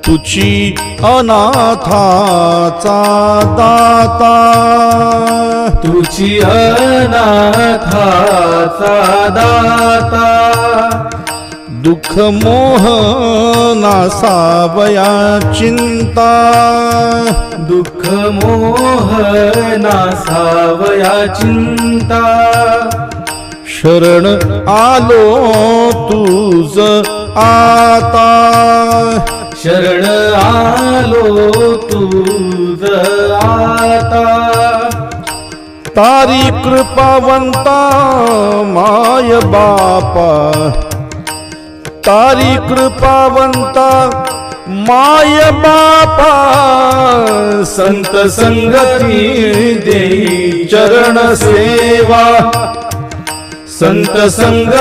तुची अनाथाचा दाता, तुची अनाथाचा दाता, दुःख मोह नासावया चिंता, दुःख मोह नासावया चिंता, शरण आलो तुझ आता, शरण आलो तुझ आता, तारी कृपावंता माय बापा, तारी कृपावंता माय बापा, संत संगती देई चरण सेवा, संत संग